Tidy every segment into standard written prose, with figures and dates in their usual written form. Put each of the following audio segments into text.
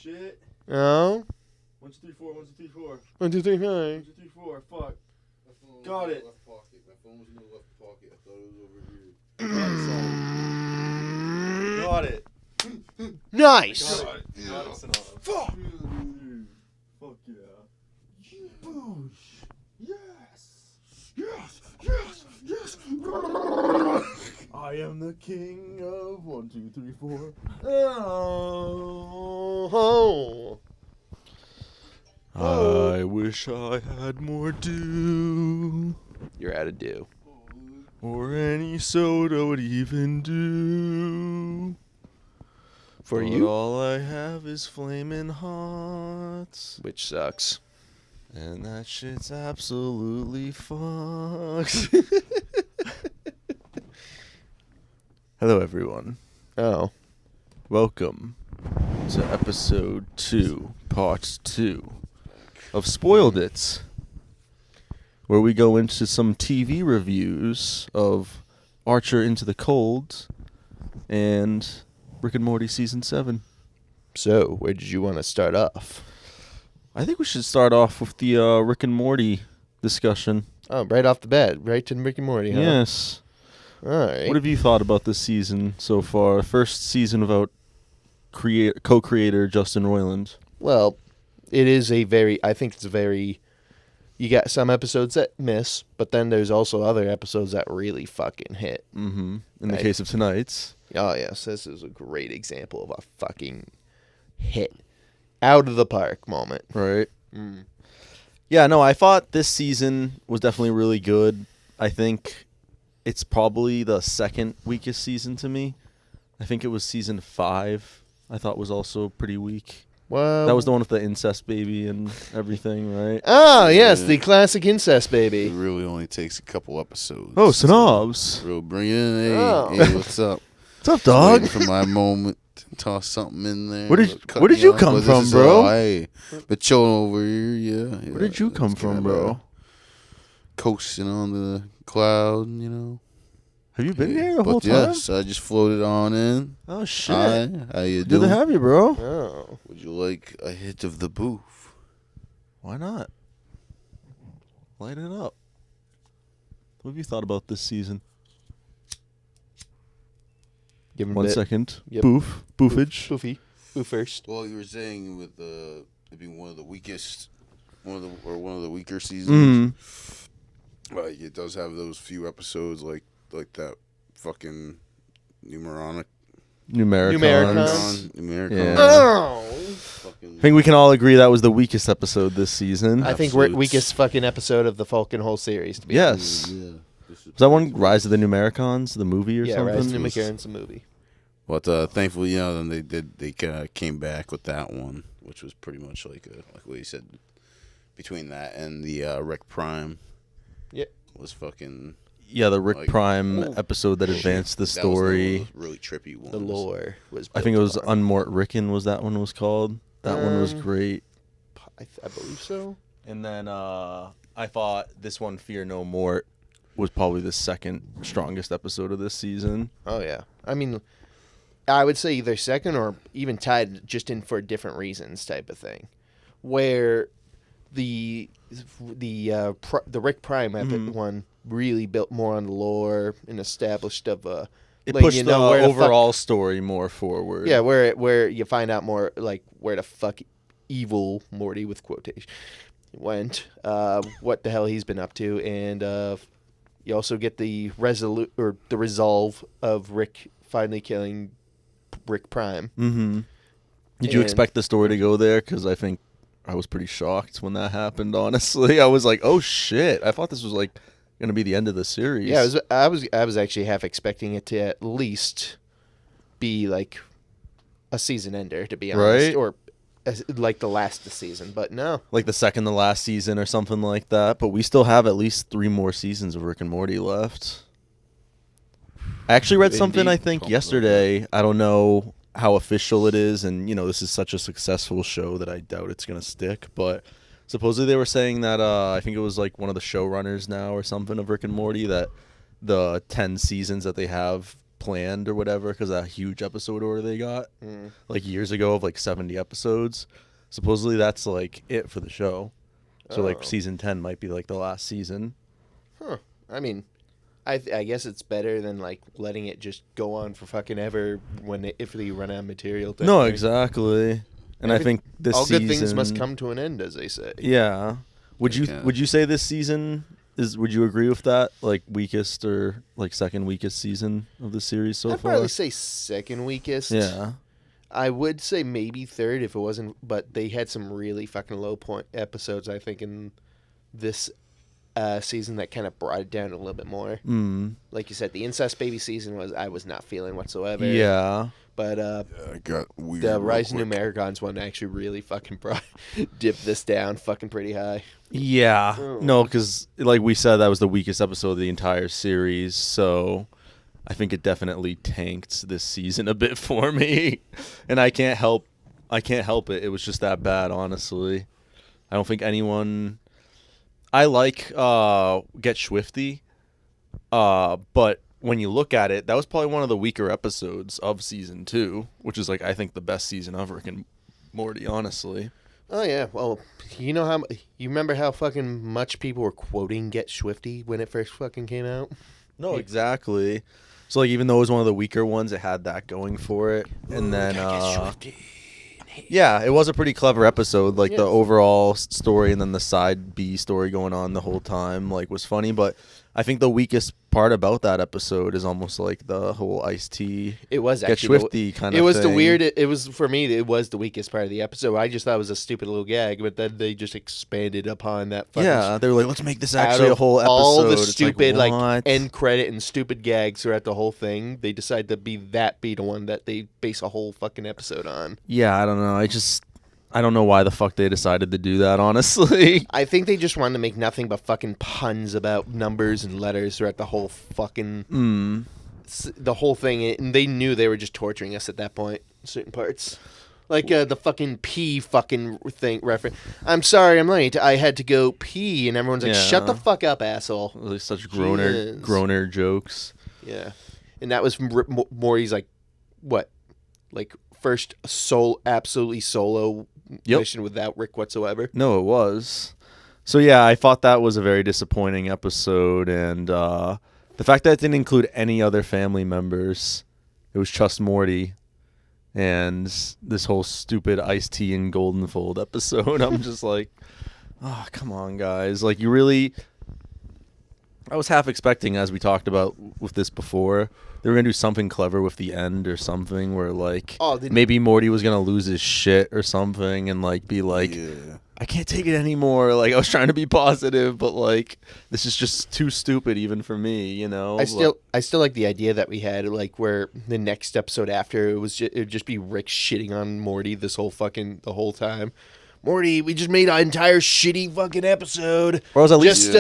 shit. Oh. 1, 2, 3, 4. 1, 2, 3, 4. 1, 2, 3, 4. 1, 2, 3, 4. Fuck. Got it. Left pocket. My phone was in the left pocket. I thought it was over here. Got it. Nice. Got it. Yeah. Fuck. Fuck yeah. Boosh. Yes. Yes. Yes. Yes. I am the king of 1, 2, 3, 4. Oh. I wish I had more dew. You're out of due. Or any soda would even do. For But you? all I have is flaming hot. Which sucks. And that shit's absolutely fucked. Hello, everyone. Oh. Welcome to episode 2, part 2 of Spoiled It, where we go into some TV reviews of Archer Into the Cold and Rick and Morty Season 7. So, where did you want to start off? I think we should start off with the Rick and Morty discussion. Oh, right off the bat. Right to Rick and Morty, huh? Yes. All right. What have you thought about this season so far? First season without co-creator Justin Roiland. Well, I think it's a very, you got some episodes that miss, but then there's also other episodes that really fucking hit. Mm-hmm. In the Right. case of tonight's. Oh, yes, this is a great example of a fucking hit. Out of the park moment. Right. Mm. Yeah, no, I thought this season was definitely really good. I think it's probably the second weakest season to me. I think it was season 5 I thought was also pretty weak. Well, That was the one with the incest baby and everything, right? Oh, yes, Yeah. the classic incest It baby. really only takes a couple episodes. Oh, Sanabs. Real bring it in. Hey, Oh. hey, what's up? What's up, dog? Waiting for my moment to toss something in there. Where did Cut you me off, come but this from, is bro? all right. Been chilling over here, yeah. Where did you come Just from, kinda bro? Coasting on the cloud, you know. Have you been Yeah. here the But whole time? yes, I just floated on in. Oh, shit. Hi, how you Good to doing? have you, bro. Oh. Would you like a hit of the booth? Why not? Light it up. What have you thought about this season? Give him a 1 bit. second. Yep. Boofage. Boofy. Boo first. Well, you were saying with it being one of the weakest, one of the weaker seasons. Like it does have those few episodes like that fucking Numericons. Numericons. Numericon. Yeah. Oh. Fucking, I think we can all agree that was the weakest episode this season. I think we're Absolutes. weakest fucking episode of the Falcon whole series, to be Yes. yeah. Was that one Rise of the Numericons, the movie or Yeah, something? Rise of the Numericons, a movie. But thankfully, you know, then they came back with that one, which was pretty much like what you said. Between that and the Rick Prime, Yeah. was fucking Yeah, the Rick Like, Prime oh, epised that advanced the that was story. one of those really trippy ones. The lore was. I think it was built upon. Unmort Ricken was that one was called. That one was Um, great. I believe so. And then I thought this one, Fear No More, was probably the second strongest episode of this season. Oh yeah. I mean, I would say either second or even tied, just in for different reasons, type of thing. Where the Rick Prime one really built more on the lore and established of It like, pushed you know, the where the fuck- overall story more forward. yeah, where you find out more like where the fuck evil Morty with quotation went, what the hell he's been up to, and you also get the resolve of Rick finally killing Rick Prime. Mm-hmm. Did you And- expect the story to go there? Because I think I was pretty shocked when that happened, honestly. I was like, oh, shit. I thought this was, like, going to be the end of the series. Yeah, I was actually half expecting it to at least be like a season ender, to be honest, Right? or like the last season. But no, Like the second to last season or something like that. But we still have at least 3 more seasons of Rick and Morty left. I actually read something, Indeed. I think, Pumped yesterday. I don't know how official it is. And, you know, this is such a successful show that I doubt it's going to stick. But supposedly they were saying that, I think it was like one of the showrunners now or something of Rick and Morty, that the 10 seasons that they have planned or whatever because of a huge episode order they got like years ago of like 70 episodes. Supposedly that's like it for the show. So like season 10 might be like the last season. Huh. I mean, I guess it's better than like letting it just go on for fucking ever if they run out of material. No, exactly. And I think this all season, good things must come to an end, as they say. Yeah. Would you say this season is? Would you agree with that? Like weakest or like second weakest season of the series so I'd far? probably say second weakest. Yeah. I would say maybe third if it wasn't, but they had some really fucking low point episodes, I think, in this season that kind of brought it down a little bit more. Like you said, the incest baby season I was not feeling whatsoever. Yeah. But I got weird. the Rise of New Americans one actually really fucking dipped this down fucking pretty high. Yeah. Oh. No, because like we said, that was the weakest episode of the entire series. So I think it definitely tanked this season a bit for me, and I can't help it. It was just that bad, honestly. I don't think anyone. I like Get Swifty, but when you look at it, that was probably one of the weaker episodes of season 2, which is like I think the best season of Rick and Morty, honestly. Oh yeah, well, you remember how fucking much people were quoting Get Swifty when it first fucking came out? No, exactly. So like even though it was one of the weaker ones, it had that going for it, and then yeah, it was a pretty clever episode. Like the overall story and then the side B story going on the whole time like was funny, but I think the weakest part about that episode is almost like the whole Ice-T. It was Get actually Swifty kind of. It was thing. the weird. It was for me. It was the weakest part of the episode. I just thought it was a stupid little gag, but then they just expanded upon that. Yeah, they were like, let's make this actually a whole episode. All the It's stupid like end credit and stupid gags throughout the whole thing. They decided to be the one that they base a whole fucking episode on. Yeah, I don't know. I don't know why the fuck they decided to do that, honestly. I think they just wanted to make nothing but fucking puns about numbers and letters throughout the whole fucking the whole thing, and they knew they were just torturing us at that point. Certain parts, like the fucking pee fucking thing reference. I'm sorry, I'm late. I had to go pee, and everyone's like, "Shut the fuck up, asshole!" Like such groaner jokes. Yeah, and that was Morty's like, what, like first absolutely solo. Mission without Rick whatsoever. No, it was. So yeah, I thought that was a very disappointing episode, and the fact that it didn't include any other family members, it was just Morty, and this whole stupid Ice-T and Goldenfold episode. I'm just like, oh, come on, guys! Like, you really. I was half expecting, as we talked about with this before, they were gonna do something clever with the end or something, where like maybe Morty was gonna lose his shit or something, and like be like, I can't take it anymore. Like I was trying to be positive, but like this is just too stupid even for me, you know. I still like the idea that we had, like where the next episode after it would just be Rick shitting on Morty the whole time. Morty, we just made an entire shitty fucking episode. Or was at least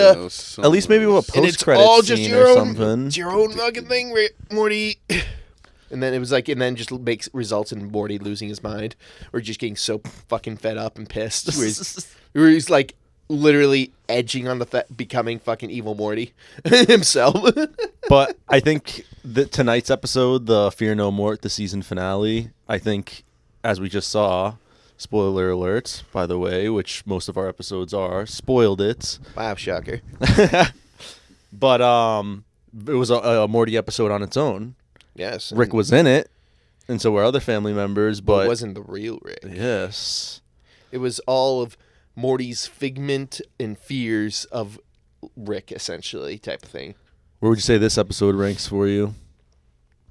maybe with a post-credit scene or something. It's your own fucking thing, Morty. And then it was like, and then just results in Morty losing his mind, or just getting so fucking fed up and pissed, where he's like literally edging on becoming fucking evil Morty himself. But I think that tonight's episode, the Fear No More, the season finale, I think, as we just saw. Spoiler alert, by the way, which most of our episodes are. Spoiled it. Wow, shocker. But it was a Morty episode on its own. Yes. Rick was in it, and so were other family members, but it wasn't the real Rick. Yes. It was all of Morty's figment and fears of Rick, essentially, type of thing. Where would you say this episode ranks for you?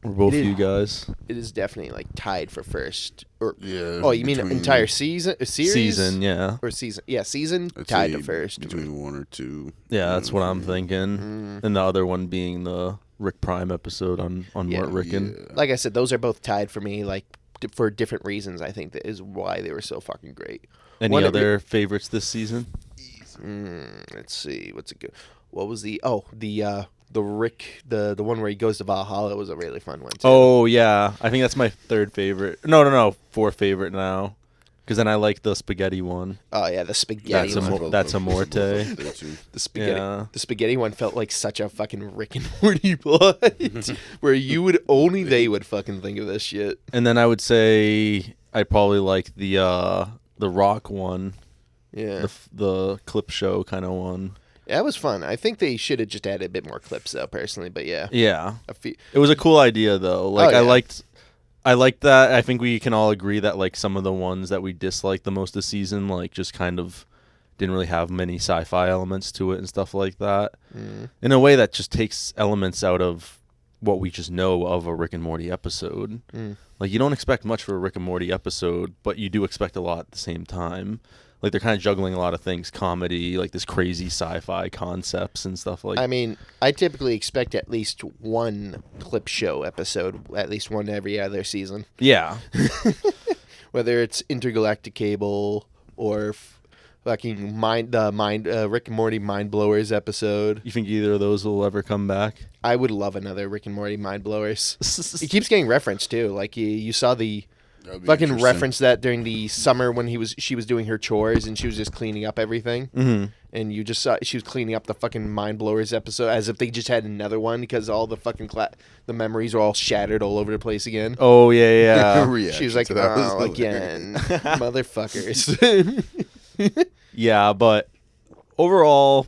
Or both of you guys? It is definitely like tied for first. Or you mean entire season? Series? Season, yeah. Or season? Yeah, season tied to first. Between 1 or 2. Yeah, that's what I'm thinking. And the other one being the Rick Prime episode on Mort Ricken. Yeah. Like I said, those are both tied for me, like for different reasons. I think that is why they were so fucking great. Any other favorites this season? Let's see. What's it good? What was the Rick, the one where he goes to Valhalla was a really fun one too. Oh yeah, I think that's my third favorite. No, fourth favorite now. Because then I like the spaghetti one. Oh yeah, the spaghetti one. That's a morte. The spaghetti. Yeah. The spaghetti one felt like such a fucking Rick and Morty plot, where they would fucking think of this shit. And then I would say I probably like the Rock one. Yeah, The clip show kind of one. yeah, that was fun. I think they should have just added a bit more clips though, personally. But yeah, Yeah. It was a cool idea though. Like yeah. I liked that. I think we can all agree that like some of the ones that we disliked the most this season, like just kind of didn't really have many sci-fi elements to it and stuff like that. In a way that just takes elements out of what we just know of a Rick and Morty episode. Like you don't expect much for a Rick and Morty episode, but you do expect a lot at the same time. Like they're kind of juggling a lot of things, comedy, like this crazy sci-fi concepts and stuff like that. I mean, I typically expect at least one clip show episode, at least one every other season. Yeah. Whether it's Intergalactic Cable or fucking Rick and Morty Mind Blowers episode. You think either of those will ever come back? I would love another Rick and Morty Mind Blowers. It keeps getting referenced too. Like you saw the fucking reference that during the summer when she was doing her chores and she was just cleaning up everything. Mm-hmm. And you just saw she was cleaning up the fucking Mind Blowers episode as if they just had another one because all the fucking the memories are all shattered all over the place again. Oh yeah. She was like, "Oh, again, motherfuckers." Yeah, but overall,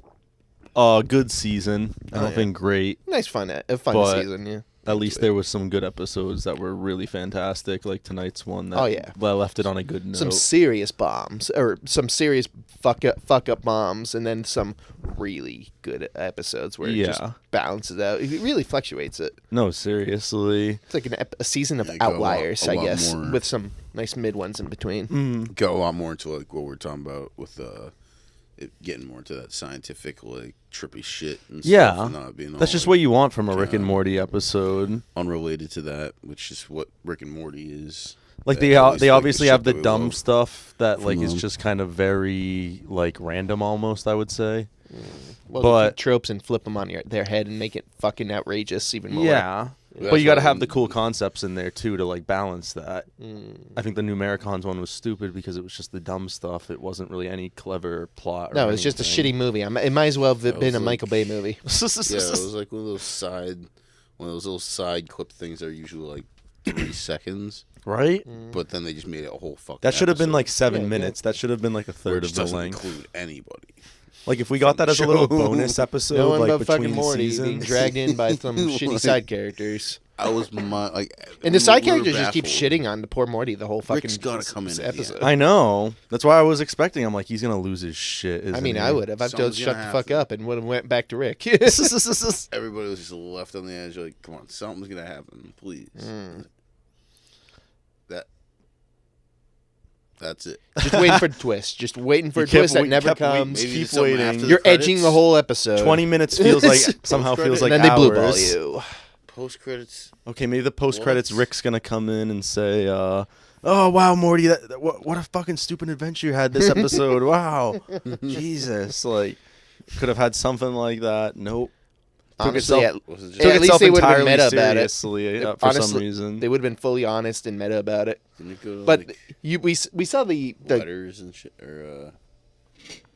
good season. I don't think great. Nice fun season. Yeah. At least there was some good episodes that were really fantastic, like tonight's one that left it on a good note. Some serious bombs, or some serious fuck up bombs, and then some really good episodes where it just balances out. It really fluctuates it. No, seriously. It's like a season of outliers, I guess, with some nice mid ones in between. Go a lot more into like what we're talking about with it getting more into that scientific, like trippy shit and stuff. And not being that's just what you want from a Rick and Morty episode. Unrelated to that, which is what Rick and Morty is. Like they obviously have the dumb stuff that like is just kind of very like random almost, I would say. Well, but take tropes and flip them on their head and make it fucking outrageous even more. Yeah. But you got to have the cool concepts in there too to like balance that. I think the Numericons one was stupid because it was just the dumb stuff. It wasn't really any clever plot. No, it was just a shitty movie. It might as well have been a Michael Bay movie. Yeah, it was like one of those little side clip things that are usually like 3 seconds. Right? But then they just made it a whole fucking That should have been like 7 Yeah, minutes. That should have been like a third of the length. Include anybody. Like if we got that as a little bonus episode, No one like but between fucking Morty seasons. being dragged in by some shitty side characters. And the side characters just keep shitting on the poor Morty the whole fucking Rick's gotta come in episode. I know. That's why I was expecting. I'm like, he's gonna lose his shit. I mean, I would have. I've told shut the fuck up and would have went back to Rick. Everybody was just left on the edge. Like, come on, something's gonna happen, please. That's it. Just waiting for the twist. Just waiting for a twist that never comes. Keep waiting. You're edging the whole episode. 20 minutes feels like somehow feels like and then they hours. blue ball you. Post credits. Okay, maybe the post credits. Rick's gonna come in and say, "Oh wow, Morty, what a fucking stupid adventure you had this episode. Wow, Jesus, like could have had something like that. Nope." Honestly, at least they would have been meta about it. For some reason, they would have been fully honest and meta about it. But we saw the letters and shit, or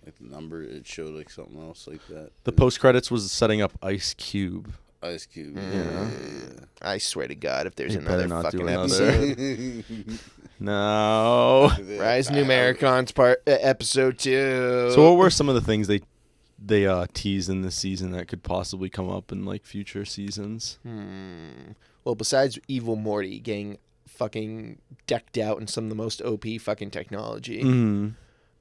like the number. It showed like something else like that. The post credits was setting up Ice Cube. Ice Cube. Yeah. I swear to God, if there's You another better not do fucking another. episode. No. Rise of Numericons episode 2. So what were some of the things they teased in this season that could possibly come up in like future seasons? Well, besides Evil Morty getting fucking decked out in some of the most OP fucking technology.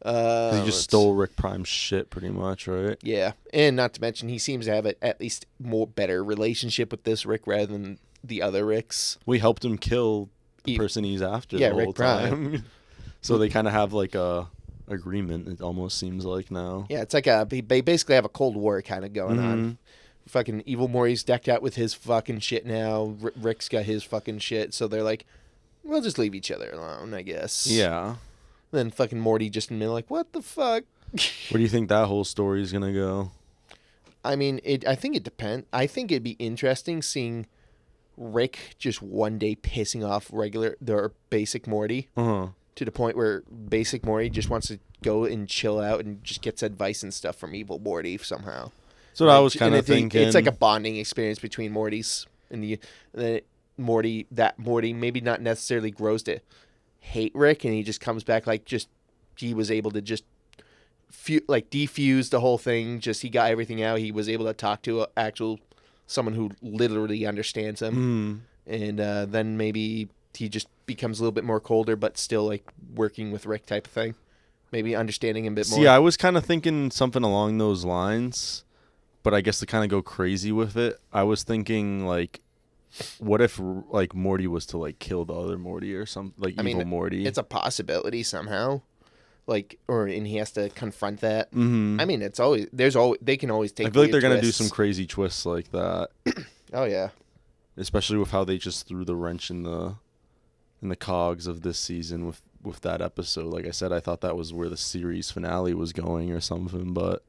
He just stole Rick Prime's shit pretty much, right? Yeah. And not to mention he seems to have at least more better relationship with this Rick rather than the other Ricks. We helped him kill the person he's after the whole Rick Prime. time. So they kind of have like a agreement, it almost seems like now. Yeah, it's like they basically have a Cold War kind of going on. Fucking Evil Morty's decked out with his fucking shit now. Rick's got his fucking shit. So they're like, we'll just leave each other alone, I guess. Yeah. Then fucking Morty just in the middle like, what the fuck? Where do you think that whole story is going to go? I mean, I think it depends. I think it'd be interesting seeing Rick just one day pissing off their basic Morty. to the point where basic Morty just wants to go and chill out and just gets advice and stuff from evil Morty somehow. That's what I was kind of thinking. It's like a bonding experience between Mortys and the Morty. That Morty maybe not necessarily grows to hate Rick, and he just comes back he was able to just defuse the whole thing. Just he got everything out. He was able to talk to someone who literally understands him, and then maybe he just becomes a little bit more colder, but still like working with Rick type of thing. Maybe understanding him a bit more. See, I was kind of thinking something along those lines, but I guess to kind of go crazy with it, I was thinking like, what if like Morty was to like kill the other Morty or something, like evil Morty? It's a possibility somehow, and he has to confront that. I mean, they can always take. I feel like they're gonna do twists. some crazy twists like that. Oh yeah, especially with how they just threw the wrench in the cogs of this season with that episode. Like I said, I thought that was where the series finale was going or something, but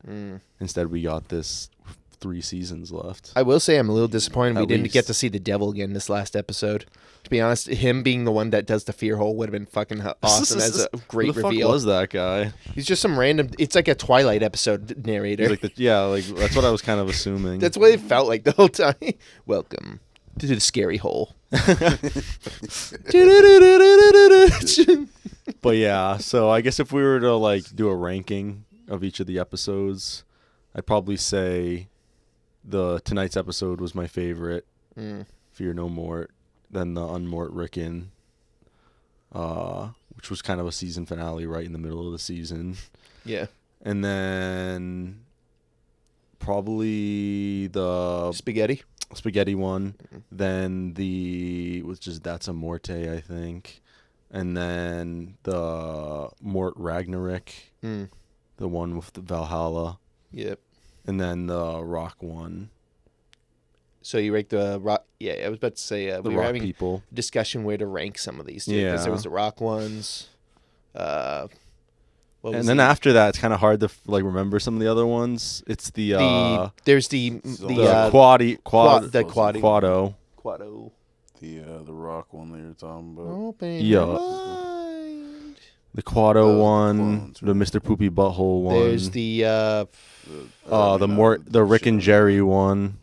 instead we got this 3 seasons left. I will say I'm a little disappointed we didn't get to see the devil again this last episode. To be honest, him being the one that does the fear hole would have been fucking awesome as a great Who the reveal. fuck was that guy? He's just some random. It's like a Twilight episode narrator. Like that's what I was kind of assuming. That's what it felt like the whole time. Welcome to the scary hole. But yeah, so I guess if we were to like do a ranking of each of the episodes, I'd probably say tonight's episode was my favorite. Fear No More. Then the Unmort Rickon, which was kind of a season finale right in the middle of the season. Yeah. And then probably the spaghetti one. Then That's a Morte, I think. And then the Mort Ragnarok, the one with the Valhalla. Yep. And then the Rock one. So you rank the Rock? Yeah, I was about to say we were having people discussion where to rank some of these. Too, yeah, because there was the Rock ones. After that, it's kind of hard to remember some of the other ones. It's the Quado. The Rock one that you're talking about. Open Yeah. your mind. The Quado one, the Mr. Poopy Butthole one. There's the Rick and Jerry one.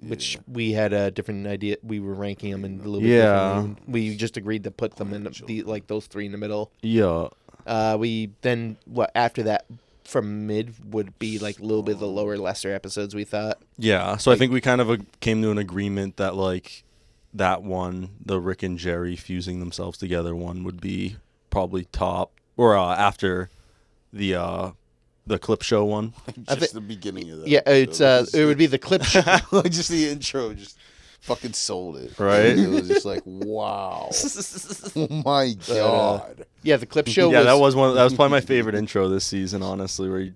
Which we had a different idea. We were ranking them in a little bit differently. We just agreed to put them in those 3 in the middle. Yeah. After that from mid would be like a little bit of the lower, lesser episodes we thought. Yeah. So I think we kind of came to an agreement that like that one, the Rick and Jerry fusing themselves together one, would be probably top, or after the clip show one. Just the beginning of that. Yeah, it would be the clip show. Like just the intro just fucking sold it. Right? It was just like, wow. Oh my god. Yeah, the clip show. Yeah, that was probably my favorite intro this season, honestly, where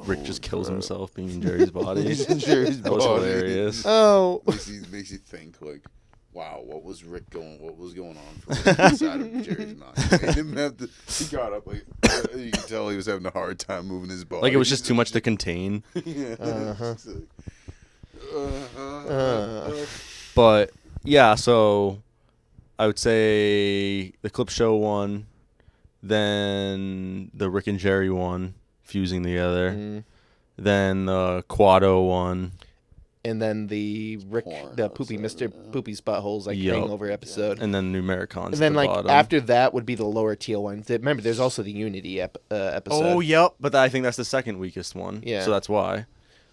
Rick just kills himself being in Jerry's body. That was hilarious. Oh, makes you think like, wow, what was going on for Rick inside of Jerry's mind? He didn't have to. He got up like you can tell he was having a hard time moving his body. Like it was just too much to contain. Yeah. But yeah, so I would say the clip show one, then the Rick and Jerry one, fusing together, then the Quado one, and then the Mr. Poopy's Buttholes hangover episode, and then Numericons. And then after that would be the lower tier one. Remember, there's also the Unity episode. Oh, yep. But I think that's the second weakest one. Yeah. So that's why.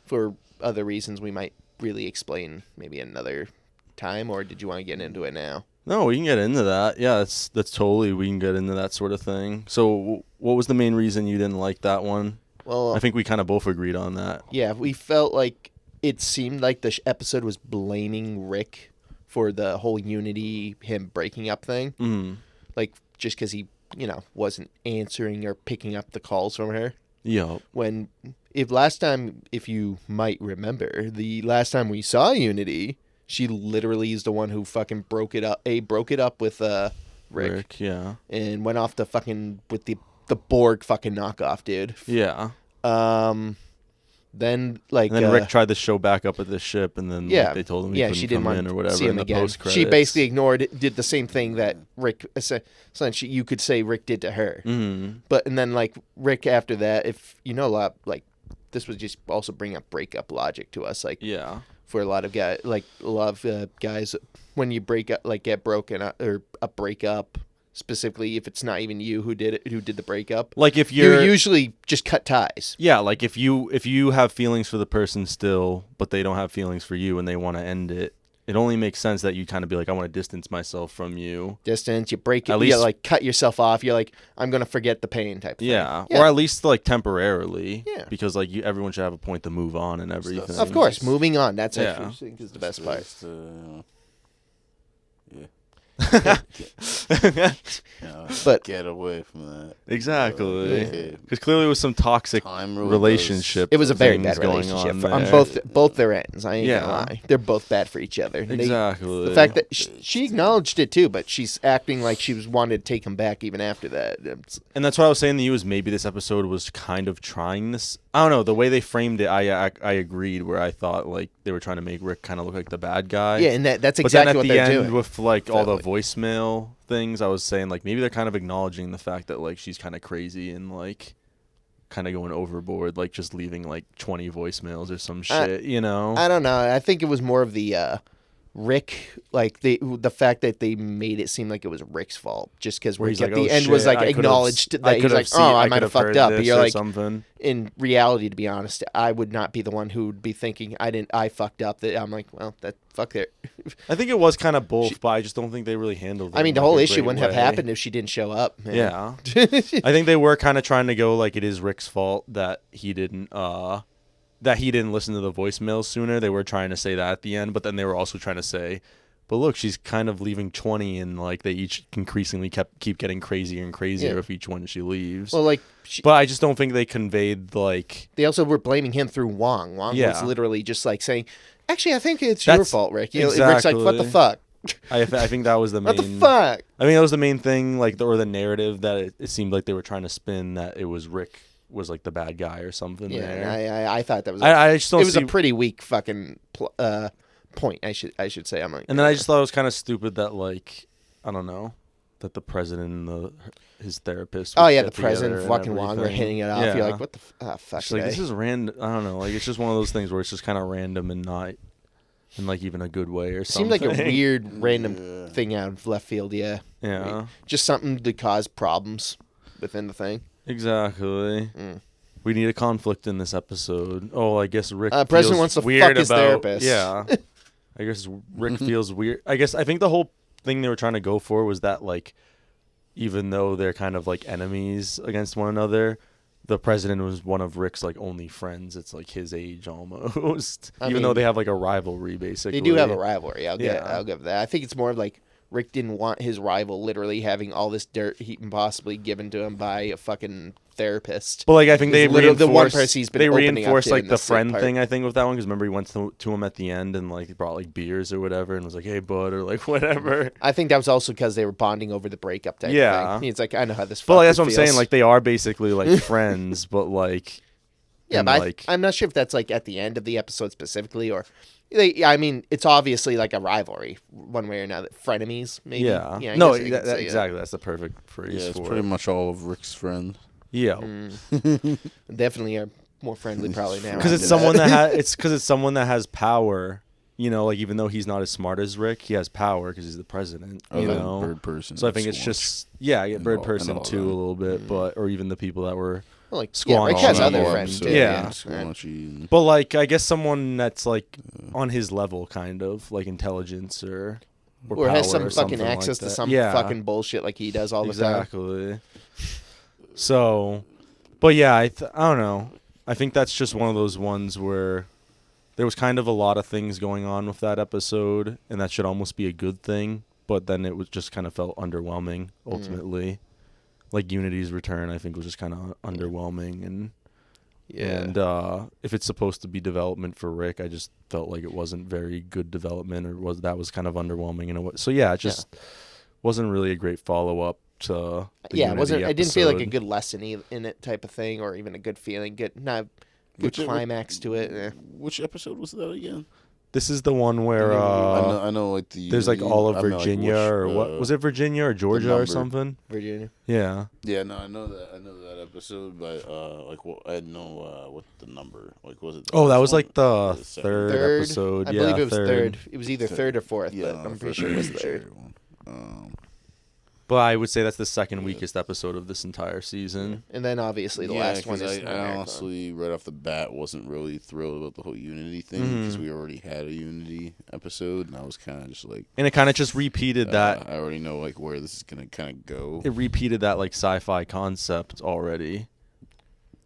For other reasons, we might really explain maybe another time, or did you want to get into it now? No, we can get into that. Yeah, that's totally, we can get into that sort of thing. So what was the main reason you didn't like that one? Well, I think we kind of both agreed on that. Yeah, we felt like it seemed like the episode was blaming Rick for the whole Unity, him breaking up thing. Mm-hmm. Like, just because he, wasn't answering or picking up the calls from her. Yeah. If you might remember, the last time we saw Unity, she literally is the one who fucking broke it up with Rick. Yeah. And went off with the Borg fucking knockoff, dude. Yeah. Then like And then Rick tried to show back up at the ship, and then like, they told him he couldn't she didn't come want in or to whatever see in him the again. post-credits. She basically ignored it, did the same thing that Rick, essentially, you could say Rick did to her. Mm-hmm. And then like Rick after that, if you know a lot, like this would just also bring up breakup logic to us, like for a lot of guys, like a lot of guys, when you break up, like get broken up, or a breakup. Specifically, if it's not even you who did the breakup, like if you usually just cut ties. Yeah, like if you have feelings for the person still, but they don't have feelings for you and they want to end it, it only makes sense that you kind of be like, I want to distance myself from you. You break it. At least, you like cut yourself off. You're like, I'm gonna forget the pain type. Yeah, thing. Or at least like temporarily. Yeah, because like everyone should have a point to move on and everything. Of course, moving on. That's actually I think is the best part. But get away from that. Exactly. Because clearly it was some toxic relationship. It was a very bad relationship on both their ends. I ain't gonna lie. They're both bad for each other. Exactly. The fact that she acknowledged it too, but she's acting like she was wanted to take him back even after that. And that's what I was saying to you is maybe this episode was kind of trying this. I don't know. The way they framed it, I agreed. Where I thought like they were trying to make Rick kind of look like the bad guy. Yeah, and that's exactly what they're doing. But then at the end with like all the voicemail things, I was saying like maybe they're kind of acknowledging the fact that like she's kind of crazy and like kind of going overboard, like just leaving like 20 voicemails or some shit, you know? I don't know. I think it was more of the Rick, like the fact that they made it seem like it was Rick's fault, just because Rick at the end was like acknowledged that he's like, oh, I might have fucked up. But you're like, in reality, to be honest, I would not be the one who would be thinking I fucked up. That I'm like, well, fuck there. I think it was kind of both, but I just don't think they really handled it. I mean, the whole issue wouldn't have happened if she didn't show up. Man. Yeah, I think they were kind of trying to go like it is Rick's fault that he didn't listen to the voicemails sooner. They were trying to say that at the end, but then they were also trying to say, but look, she's kind of leaving 20, and like they each increasingly keep getting crazier and crazier with each one she leaves. Well, like, but I just don't think they conveyed like. They also were blaming him through Wong. Wong was literally just like saying, "Actually, I think it's your fault, Rick." You know, Rick's like, "What the fuck?" I think that was the main. What the fuck? I mean, that was the main thing, like the narrative that it seemed like they were trying to spin that it was Rick was like the bad guy or something. Yeah, I thought that was. I just don't. It was a pretty weak fucking point. I should say. I'm like. And then I just thought it was kind of stupid that like I don't know that the president and his therapist. Oh yeah, the president fucking Wong were hitting it off. Yeah. You're like, what the fuck? She's like, this is random. I don't know. Like it's just one of those things where it's just kind of random and not in like even a good way or something. Seemed like a weird random thing out of left field. Yeah. Yeah. I mean, just something to cause problems within the thing. Exactly. We need a conflict in this episode. Oh, I guess Rick. President wants to fuck his therapist. Yeah. I guess Rick feels weird. I think the whole thing they were trying to go for was that like, even though they're kind of like enemies against one another, the president was one of Rick's like only friends. It's like his age almost. Even though they have like a rivalry, basically. They do have a rivalry. I'll give that. I think it's more of like Rick didn't want his rival literally having all this dirt he can possibly given to him by a fucking therapist. But like I think they reinforced the one person he's been they reinforced like the friend thing. I think with that one because remember he went to him at the end and like he brought like beers or whatever and was like, hey bud, or like whatever. I think that was also because they were bonding over the breakup type thing. He's like, I know how this. But like, that's what I'm saying. Like they are basically like friends, but like. Yeah, but like, I'm not sure if that's like at the end of the episode specifically or. I mean, it's obviously like a rivalry, one way or another. Frenemies, maybe. Yeah. Exactly. That's the perfect phrase. Yeah, it's pretty much all of Rick's friends. Yeah. Definitely are more friendly probably now. Because it's someone that has power. You know, like even though he's not as smart as Rick, he has power because he's the president. You know, bird person. So I think it's just bird person too a little bit, but or even the people that were. Well, like Rick has other friends too. Yeah. But like I guess someone that's like on his level, kind of like intelligence or has some fucking access to some fucking bullshit like he does all the time. Exactly. So, but yeah, I don't know. I think that's just one of those ones where there was kind of a lot of things going on with that episode, and that should almost be a good thing. But then it was just kind of felt underwhelming ultimately. Like Unity's return, I think was just kind of underwhelming, and if it's supposed to be development for Rick, I just felt like it wasn't very good development, or was kind of underwhelming in a way. So yeah, it just wasn't really a great follow up to. It wasn't. I didn't feel like a good lesson in it type of thing, or even a good feeling. good climax to it. Which episode was that again? This is the one where I know, like there's like all of Virginia or what was it, Virginia or Georgia or something? Virginia. Yeah. Yeah, no, I know that episode, but like, I didn't know what the number. Like, was it? Oh, that was one? like the Second? third episode. I yeah, believe it was third. It was either third or fourth, Yeah, but I'm pretty sure it was third. But I would say that's the second weakest episode of this entire season. And then obviously the last one is I honestly, right off the bat, wasn't really thrilled about the whole Unity thing because we already had a Unity episode, and I was kind of just like, And it kind of just repeated that. I already know like where this is gonna kind of go. It repeated that like sci-fi concept already,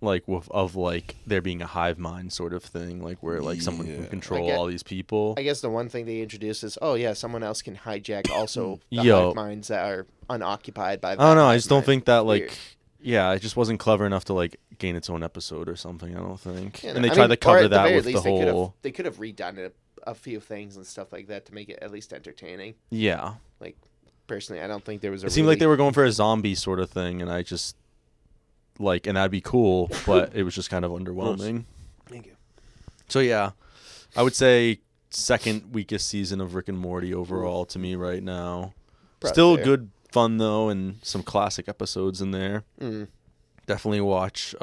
like of like there being a hive mind sort of thing, like where like someone can control all these people. I guess the one thing they introduced is, someone else can hijack also the hive minds that are unoccupied by. I don't know. I just don't think that like. Yeah, it just wasn't clever enough to like gain its own episode or something. I don't think. Yeah, and they tried to cover that with the whole. They could have redone it a few things and stuff like that to make it at least entertaining. Yeah. Like personally, I don't think there was. It seemed like they were going for a zombie sort of thing, and I just like, and that'd be cool, but it was just kind of underwhelming. Thank you. So yeah, I would say second weakest season of Rick and Morty overall to me right now. Probably Still fair. good fun though, and some classic episodes in there. Definitely watch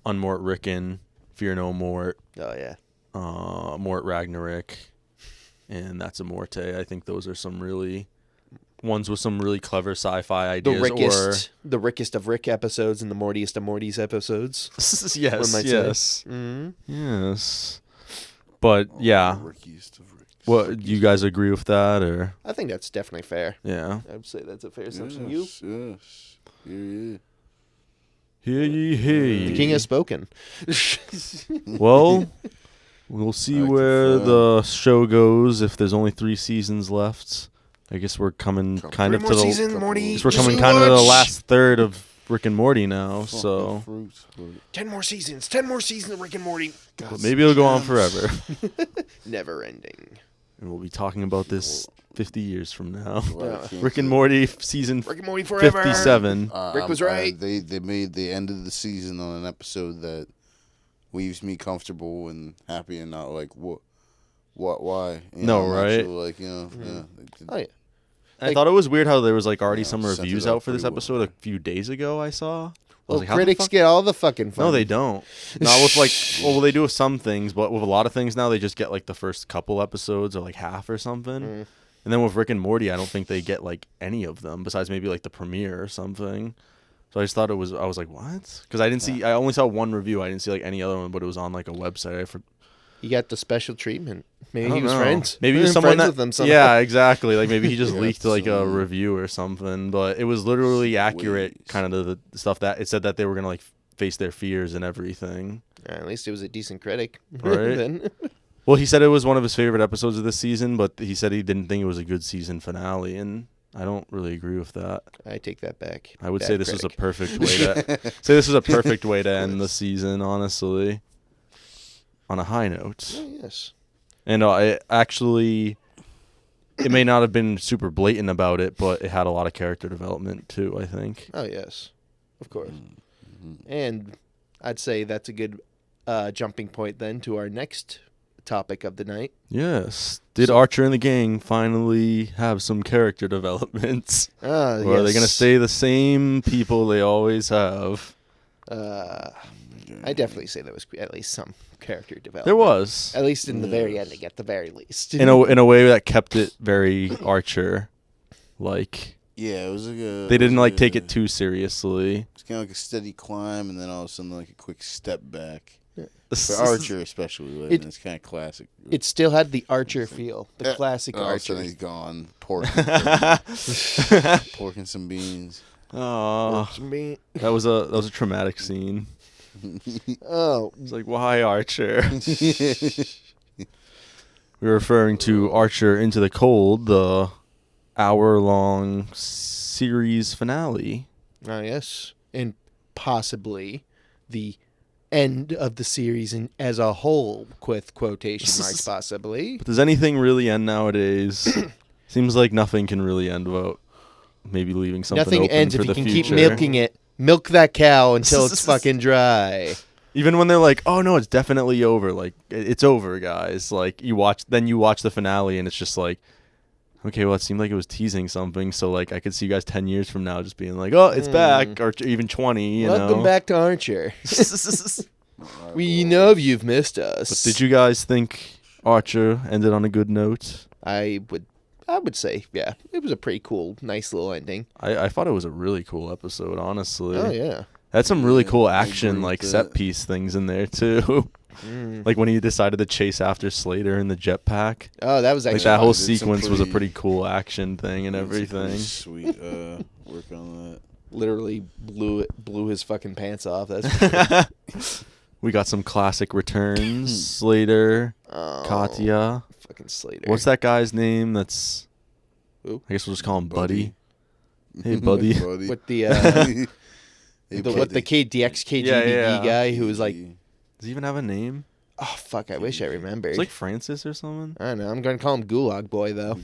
Unmort Rickon, Fear No Mort, Oh yeah. Mort Ragnarok, and That's a Morte. I think those are some really ones with some really clever sci-fi ideas. The Rickest of Rick episodes and the Mortiest of Morty's episodes. yes. Mm-hmm. Yes. But yeah, Rickiest of Ricks. what do you guys agree with that, or I think that's definitely fair. yeah? I would say that's a fair assumption. Yes, yes. Yeah. Hear ye, hey. The king has spoken. Well, we'll see where the show goes. If there's only 3 seasons left, I guess we're coming kind of to the. Morty. We're coming kind of to the last third of Rick and Morty now. So 10 more seasons. 10 more seasons of Rick and Morty. but maybe it'll go on forever, Never ending. and we'll be talking about this 50 years from now. Right, Rick and Morty season Rick and Morty forever. 57. Rick was right. They ended the season on an episode that leaves me comfortable and happy and not like why? You No, know, right? actually, like yeah. Oh yeah. I thought it was weird how there was like already some sent reviews it out out for this pretty well. episode a few days ago. I saw. I Well, was like, how the critics fuck- get all the fucking fun. No, they don't. Not with like, well, they do with some things, but with a lot of things now, they just get like the first couple episodes or like half or something. And then with Rick and Morty, I don't think they get like any of them besides maybe like the premiere or something. So I just thought I was like, what? Because I only saw one review. I didn't see like any other one, but it was on like a website. You got the special treatment. Maybe I don't he was know. friends. Maybe he was Friends someone with them somehow. yeah, exactly. Like maybe he just Yeah, leaked like a some- review or something, but it was literally accurate, Sweet. kind of the stuff that it said that they were gonna like face their fears and everything. At least it was a decent critic. Right. Then. Well, he said it was one of his favorite episodes of this season, but he said he didn't think it was a good season finale, and I don't really agree with that. I take that back. I would Bad say this was a critic. perfect way to end the season, honestly, on a high note. Oh, yes. And it may not have been super blatant about it, but it had a lot of character development too, I think. Oh, yes. Of course. And I'd say that's a good jumping point then to our next topic of the night. Yes. Did Archer and the gang finally have some character developments? Or are they going to stay the same people they always have? I definitely say there was at least some character development. There was. At least in the very ending, at the very least. In a way that kept it very Archer. Like, Yeah, it was like a. they didn't like take it too seriously. It's kind of like a steady climb, and then all of a sudden like a quick step back. For Archer, especially, like, and it's kind of classic. It still had the Archer feel, the classic All of a Archer. sudden he's gone, pork and some beans. Oh, that was a traumatic scene. Oh, It's like, why Archer? We're referring to Archer Into the Cold, the hour-long series finale. yes, and possibly the end of the series as a whole, with quotation marks, possibly. But does anything really end nowadays? Seems like nothing can really end without maybe leaving something Nothing open ends for if you the can future. keep milking it. Milk that cow until it's fucking dry. Even when they're like, "Oh no, it's definitely over." Like it's over, guys. Like you watch the finale, and it's just like, okay, well, it seemed like it was teasing something. So like, I could see you guys 10 years from now just being like, "Oh, it's back," or even 20. Welcome back to Archer. We know you've missed us. But did you guys think Archer ended on a good note? I would say, yeah, it was a pretty cool, nice little ending. I thought it was a really cool episode, honestly. Oh yeah. Had some really cool I action, agree like with set that. piece things in there too. Like when he decided to chase after Slater in the jetpack. Oh, that was Like actually that whole did some sequence was a pretty- pretty cool action thing and It's a pretty everything. Sweet work on that. literally blew his fucking pants off. That's We got some classic returns. Slater, Katya. fucking Slater. What's that guy's name? That's Who? I guess we'll just call him Buddy. Buddy. Hey, Buddy. Buddy. With the Hey, what the buddy. KDXKGBD Yeah. guy who was like, Does he even have a name? oh fuck, I wish I remembered. It's like Francis or something. I don't know. I'm gonna call him Gulag Boy though.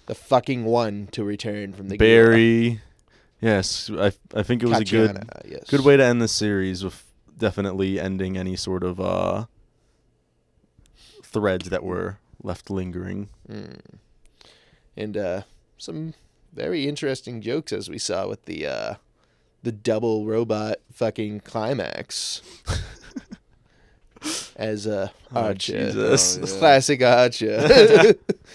The fucking one to return from the Barry. Yes, I think it was a Tatiana, yes. good way to end the series with definitely ending any sort of threads that were left lingering. And some very interesting jokes as we saw with the double robot fucking climax. As Archer. Jesus. Oh, yeah. Classic Archer.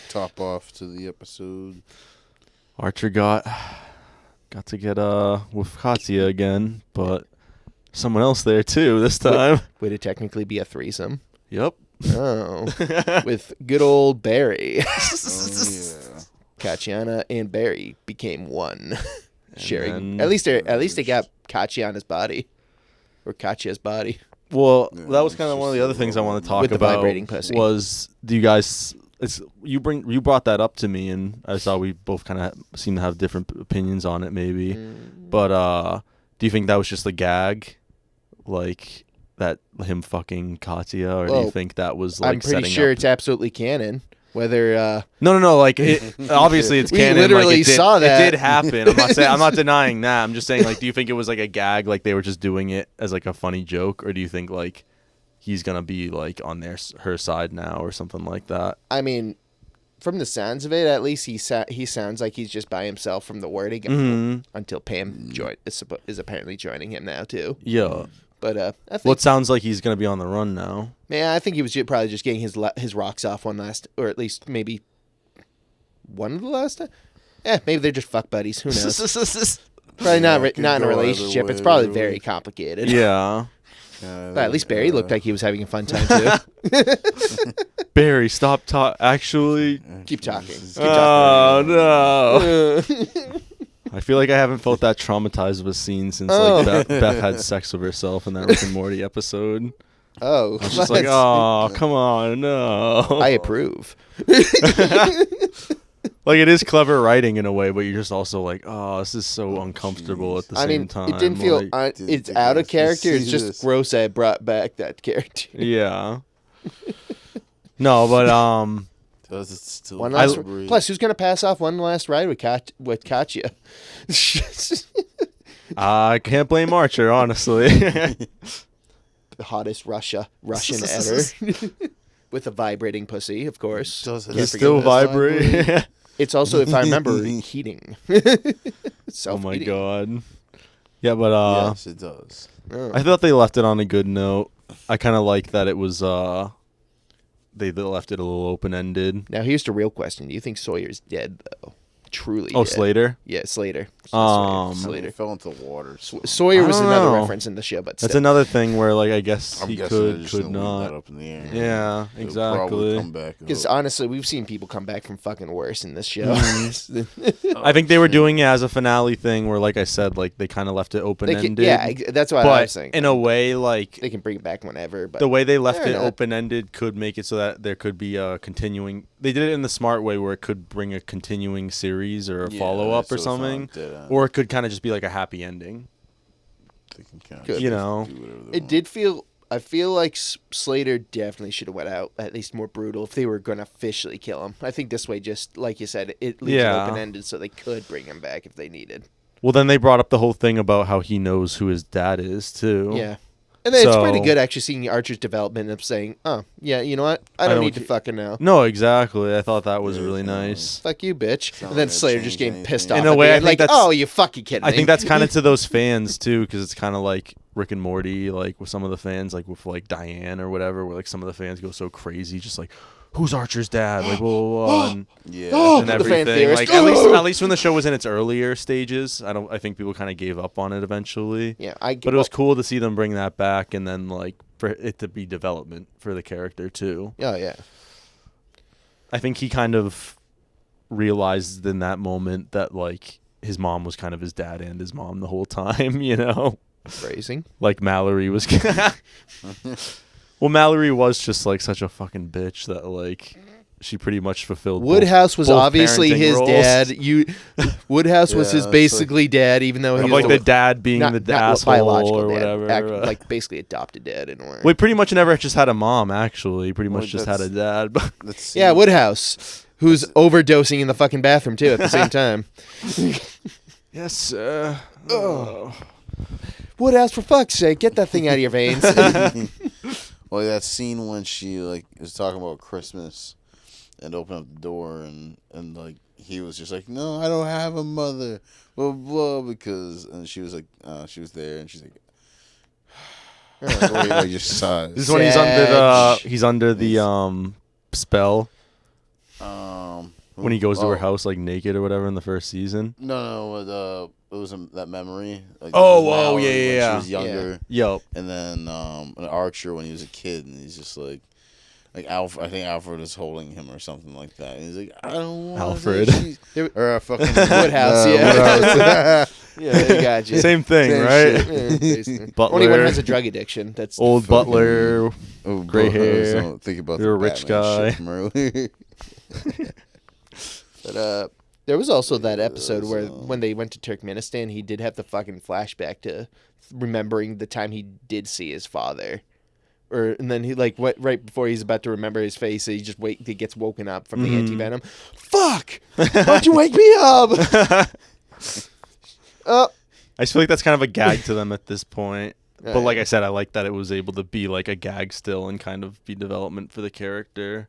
Top off to the episode. Archer got to get with Katya again, but someone else there too this time. Would it technically be a threesome? Yep. Oh. With good old Barry. Oh, yeah. Katiana and Barry became one. Sharing. then- At least they got Katiana's body. Or Katya's body. Well, Yeah, that was it's kind of just one of the a other things I want to talk With the about. vibrating pussy. Was do you guys? You brought that up to me, and I saw we both kind of seem to have different opinions on it, maybe. But do you think that was just a gag, like that him fucking Katya, or do Well, you think that was like I'm pretty setting sure up? it's absolutely canon. Whether No. Like it, obviously, it's We canon. literally like, it did, saw that. It did happen. I'm not denying that. I'm just saying, like, do you think it was like a gag, like they were just doing it as like a funny joke, or do you think like he's gonna be like on her side now or something like that? I mean, from the sounds of it, at least he sounds like he's just by himself from the wording Mhm. until Pam is apparently joining him now too. Yeah. But I think Well, it sounds like he's gonna be on the run now. yeah, I think he was probably just getting his rocks off one last, or at least maybe one of the last time. Maybe they're just fuck buddies. Who knows? Probably not Yeah, it could not in a go either relationship. way, It's probably really. very complicated. Yeah. But at least Barry looked like he was having a fun time too. Barry, stop actually. Keep talking. Keep Oh no. talking. I feel like I haven't felt that traumatized of a scene since Oh. like Beth had sex with herself in that Rick and Morty episode. Oh, I was just like, oh, come on, no. I approve. Like it is clever writing in a way, but you're just also like, oh, this is so uncomfortable at the I same mean, time. it didn't feel. like, Didn't It's think out I of was gonna character. It's see just this. gross that I brought back that character. yeah. No, but Does it still One last. vibrate? Plus, who's gonna pass off one last ride with Katya? I can't blame Archer, honestly. The hottest Russian ever. With a vibrating pussy, of course. Does it Can't Still forget that. vibrate. It's also, if I remember, heating. Oh my god. Yeah, but Yes, it does. Oh. I thought they left it on a good note. I kind of like that it was they left it a little open ended. Now here's the real question: do you think Sawyer's dead though? Truly? Oh, dead? Slater. Yeah, Slater. Slater Slater. fell into the water. So Sawyer I was don't another know. reference in the show, but That's still. another thing where like I guess I'm he guessing they're could just gonna leave not. that up in the air. Yeah, They'll exactly. probably come back. Because honestly, we've seen people come back from fucking worse in this show. I think they were doing it as a finale thing where, like I said, like they kind of left it open They ended. can, yeah, that's what I was but saying. in a way, like They can bring it back whenever, but the way they left They're it not. open ended could make it so that there could be a continuing. They did it in the smart way where it could bring a continuing series or a Yeah, follow up so or it's not something, dead end. or it could kind of just be like a happy ending. They can kinda Good. You know. do whatever they it want. did feel. I feel like Slater definitely should have went out at least more brutal if they were going to officially kill him. I think this way, just like you said, it leaves Yeah. it open ended so they could bring him back if they needed. Well, then they brought up the whole thing about how he knows who his dad is too. Yeah, And then it's So- pretty good actually seeing Archer's development of saying, "Oh, yeah, you know what? I don't need to fucking know. No, exactly. I thought that was really nice. Fuck you, bitch." It's not And then gonna Slayer change just getting pissed anything. off. In a at way, the I end, think like, that's- "Oh, you fucking kidding me?" I think that's kind of to those fans too, because it's kind of like Rick and Morty, like with some of the fans, like with like Diane or whatever, where like some of the fans go so crazy, just like, "Who's Archer's dad?" Like, blah, blah, blah, and, Yeah. Oh, and the fan everything. theorist. Like at least when the show was in its earlier stages, I think people kind of gave up on it eventually. Yeah, But it was cool to see them bring that back, and then like for it to be development for the character too. Oh yeah. I think he kind of realized in that moment that like his mom was kind of his dad and his mom the whole time, you know? Phrasing. Like Mallory was Well, Mallory was just like such a fucking bitch that like she pretty much fulfilled Woodhouse was both obviously parenting his roles. dad. Woodhouse was Yeah, his it's basically dad, even though he Of was like the dad being not the asshole biological or dad, whatever. like basically adopted dad in a way. we pretty much never just had a mom, actually. Pretty much Well, just had a dad. But Let's see. Yeah, Woodhouse, who's overdosing in the fucking bathroom too at the same time. yes, Woodhouse, for fuck's sake, get that thing out of your veins. Well, that scene when she like was talking about Christmas and opened up the door and like he was just like, "No, I don't have a mother," blah blah, because and she was like, she was there and she's like, I just saw this is when he's under the spell when he goes to her house like naked or whatever in the first season. No, it was that memory. Like, Oh, this was Mallory yeah, when yeah. She was younger, Yo, and then an Archer when he was a kid, and he's just like Alfred. I think Alfred is holding him or something like that. And he's like, I don't want Alfred. or fucking Woodhouse, yeah. Woodhouse. Yeah, they got you. same thing, Same right? shit. Yeah, basically. Butler. Only one has a drug addiction. That's Old Butler. Oh, Gray hair. Don't think about You're the a rich Batman guy. shit from earlier. But there was also that episode where when they went to Turkmenistan, he did have the fucking flashback to remembering the time he did see his father. And then he right before he's about to remember his face, he gets woken up from the anti-venom. Fuck! Why'd you wake me up? I just feel like that's kind of a gag to them at this point. But like I said, I like that it was able to be like a gag still and kind of be development for the character.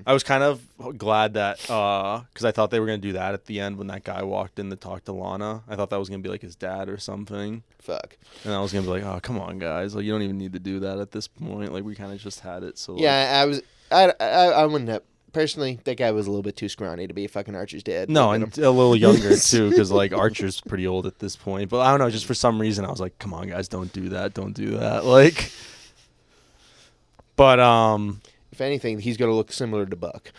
I was kind of glad that because I thought they were going to do that at the end when that guy walked in to talk to Lana. I thought that was going to be like his dad or something. Fuck. And I was going to be like, oh, come on, guys. Like, you don't even need to do that at this point. Like, we kind of just had it. So like, Yeah, I wouldn't have. Personally, that guy was a little bit too scrawny to be a fucking Archer's dad. no, Look at and him. a little younger too, because like Archer's pretty old at this point. But I don't know, just for some reason, I was like, "Come on, guys, don't do that, don't do that." Like, but If anything, he's gonna look similar to Buck.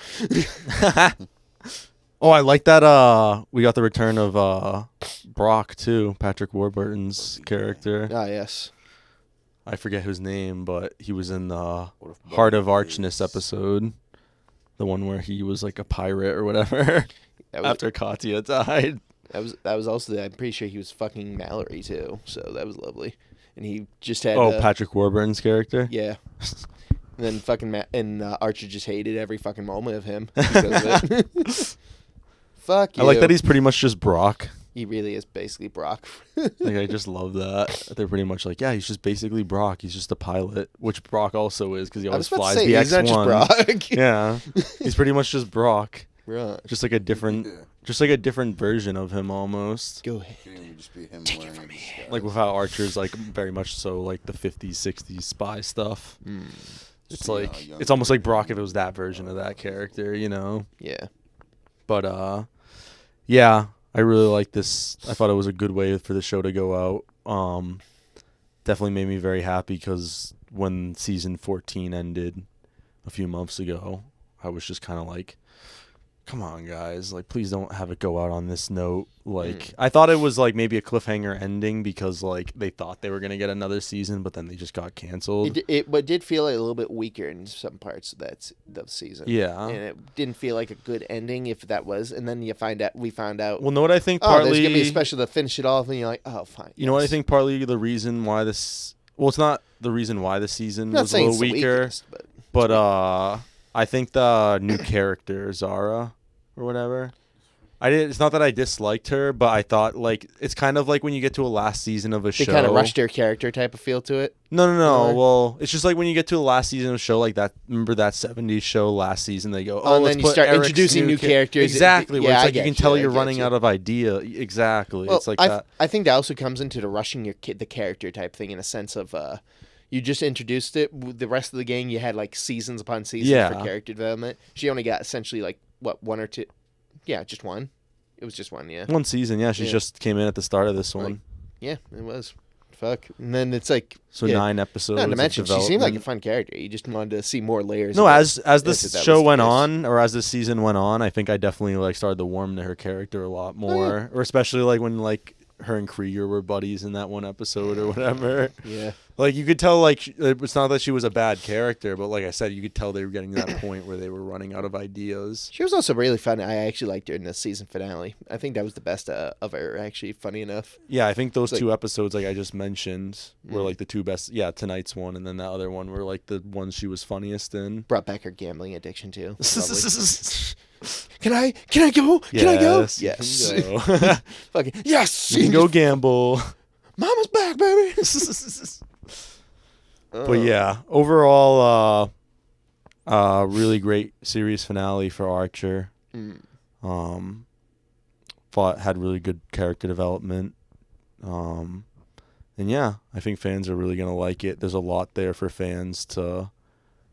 oh, I like that. We got the return of Brock too, Patrick Warburton's character. Ah, yes. I forget his name, but he was in the Heart of Archness episode, the one where he was like a pirate or whatever. After Katya died. That was also I'm pretty sure he was fucking Mallory too. So that was lovely. And he just had Patrick Warburton's character. yeah. And then fucking Archer just hated every fucking moment of him because of it. Fuck you. I like that he's pretty much just Brock. He really is basically Brock. Like, I just love that. They're pretty much like, yeah, he's just basically Brock. He's just a pilot, which Brock also is because he always flies the he's X1. not just Brock. Yeah, he's pretty much just Brock. Right. Just like a different, version of him almost. Go ahead. Just be him Take it from me. Like with how Archer's like very much so like the 50s, 60s spy stuff. It's like it's almost like Brock if it was that version of that character, you know. Yeah. But yeah, I really like this. I thought it was a good way for the show to go out. Definitely made me very happy because when season 14 ended a few months ago, I was just kind of like, come on, guys. Like, please don't have it go out on this note. Like, I thought it was, like, maybe a cliffhanger ending because, like, they thought they were going to get another season, but then they just got canceled. It did feel like a little bit weaker in some parts of that season. Yeah. And it didn't feel like a good ending if that was. And then we found out, Well, know what I think oh, partly... there's going to be a special to finish it off, and you're like, oh, fine. You know what I think partly the reason why this... Well, it's not the reason why the season I'm not was a saying little it's the weaker, weakest, but I think the new character, Zara, or whatever, It's not that I disliked her, but I thought like it's kind of like when you get to a last season of a show. They kind of rushed their character type of feel to it. No. Well, it's just like when you get to the last season of a show like that. Remember that '70s show last season? They go, and then you start Eric's introducing new characters. Exactly. Where Yeah, it's I like you can get tell you, you're I get running you. out of idea. Exactly. Well, It's like that. I think that also comes into the rushing the character type thing in a sense of you just introduced it. With the rest of the gang, you had like seasons upon seasons for character development. She only got essentially like what, one or two? Yeah, just one. It was just one, yeah. One season, yeah. She just came in at the start of this one. Like, yeah, it was. Fuck. And then it's like... So 9 episodes. Not to mention, she seemed like a fun character. You just wanted to see more layers. No, as this that show was went the case. on, or as this season went on, I think I definitely like started to warm to her character a lot more. Or especially like when like her and Krieger were buddies in that one episode or whatever. Yeah. Like you could tell, like it's not that she was a bad character, but like I said, you could tell they were getting to that point where they were running out of ideas. She was also really fun. I actually liked her in the season finale. I think that was the best of her, actually, funny enough. Yeah, I think those It's two episodes, like I just mentioned, were like the two best. Yeah, tonight's one and then that other one were like the ones she was funniest in. Brought back her gambling addiction, too. Can I go? Can I go? Yes. Yes. You can go. Fucking yes. You can go gamble. Mama's back, baby. But yeah, overall, really great series finale for Archer. Thought had really good character development. And yeah, I think fans are really gonna like it. There's a lot there for fans to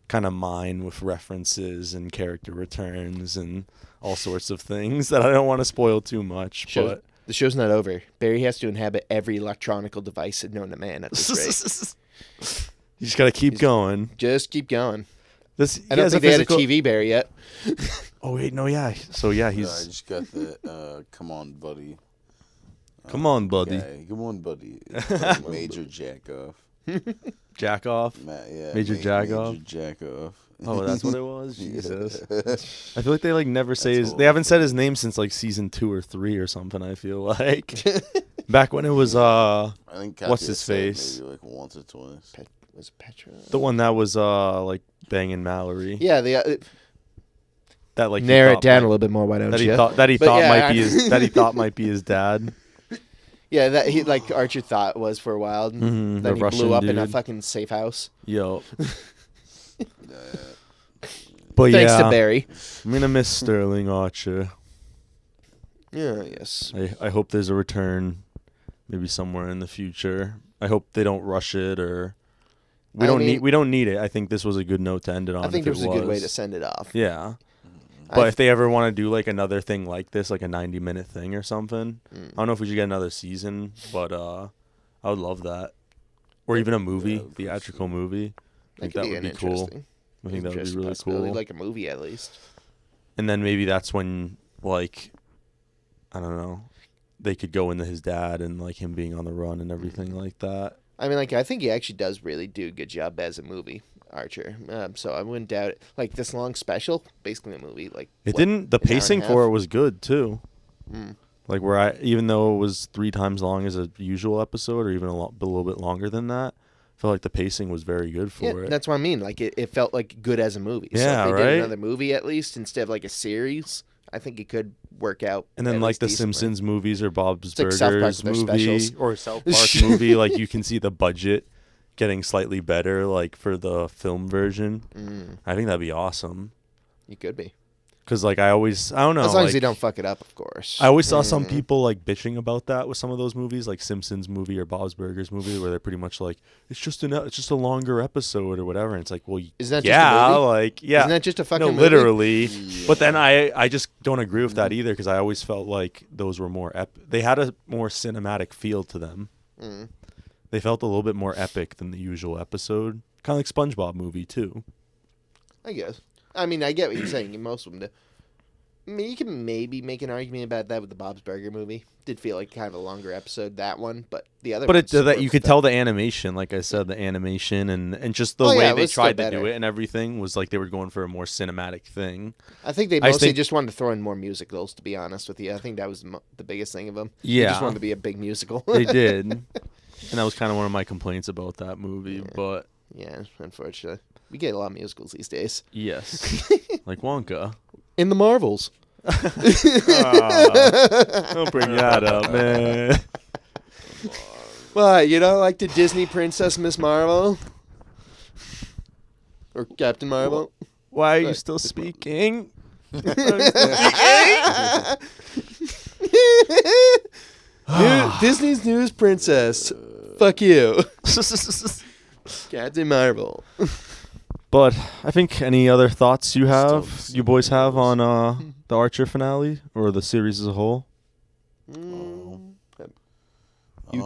kind of mine with references and character returns and all sorts of things that I don't want to spoil too much. But the show's not over. Barry has to inhabit every electronical device known to man at this rate. You just got to keep going. Just keep going. I don't think they had a TV Barry yet. Oh, wait, no, yeah. So, yeah, he's... I just got the, come on, buddy. Come on, buddy. Guy. Come on, buddy. Like Major Jackoff. Jack-off? Major Jack-off? Major Jackoff. Oh, that's what it was? Yeah. Jesus. I feel like they, like, never say his... They haven't said his name since, like, season 2 or 3 or something, I feel like. Back when it was, I think Katya what's his said face? Maybe, like, once or twice. Was it Petra? The one that was, like, banging Mallory. Yeah, That, like, narrow it down a little bit more, why don't that you? he thought might be his dad. Yeah, that he like Archer thought was for a while. Then the he Russian blew up in a dude. fucking safe house. Yo. But Thanks yeah, to Barry. I'm gonna miss Sterling Archer. Yeah, yes. I hope there's a return, maybe somewhere in the future. I hope they don't rush it or we don't need it. I think this was a good note to end it on. I think it was a good way to send it off. Yeah. But if they ever want to do like another thing like this, like a 90-minute thing or something, I don't know if we should get another season, but I would love that. Or even a movie, theatrical movie. I think that would be cool. I think that would be really cool. Like a movie at least. And then maybe that's when, like, I don't know, they could go into his dad and like him being on the run and everything like that. I mean, like I think he actually does really do a good job as a movie. Archer, so I wouldn't doubt it. Like this long special, basically a movie. Like it didn't. The pacing for it was good too. Like even though it was 3 times long as a usual episode, or even a little bit longer than that, I felt like the pacing was very good for it. That's what I mean. Like it felt like good as a movie. Yeah, so if they right. did another movie at least instead of like a series, I think it could work out. And then like the decently. Simpsons movies or Bob's It's like South Park Burgers with their movie specials. or South Park movie, like you can see the budget getting slightly better, like for the film version. I think that'd be awesome. You could be. Because like I don't know. As long like, as you don't fuck it up, of course. I always saw some people like bitching about that with some of those movies, like Simpsons movie or Bob's Burgers movie, where they're pretty much like it's just a longer episode or whatever. And it's like, well, Isn't that just a movie? like yeah, Isn't that just a fucking no, movie? literally. Yeah. But then I just don't agree with that either because I always felt like those were more they had a more cinematic feel to them. They felt a little bit more epic than the usual episode, kind of like SpongeBob movie too. I guess. I mean, I get what you're saying. Most of them do. I mean, you can maybe make an argument about that with the Bob's Burger movie. Did feel like kind of a longer episode, that one, but the other. But you could tell the animation, like I said, the animation and just the way they tried to do it and everything was like they were going for a more cinematic thing. I think they mostly just wanted to throw in more musicals. To be honest with you, I think that was the biggest thing of them. Yeah, they just wanted to be a big musical. They did, and that was kind of one of my complaints about that movie. Yeah. But yeah, unfortunately, we get a lot of musicals these days. Yes, like Wonka. In the Marvels. Don't bring that up, man. What, you don't like the Disney princess Miss Marvel? Or Captain Marvel? Why are you What? still speaking? Disney's newest princess. Fuck you. Captain Marvel. But I think any other thoughts you have, Still you boys have on the Archer finale or the series as a whole? You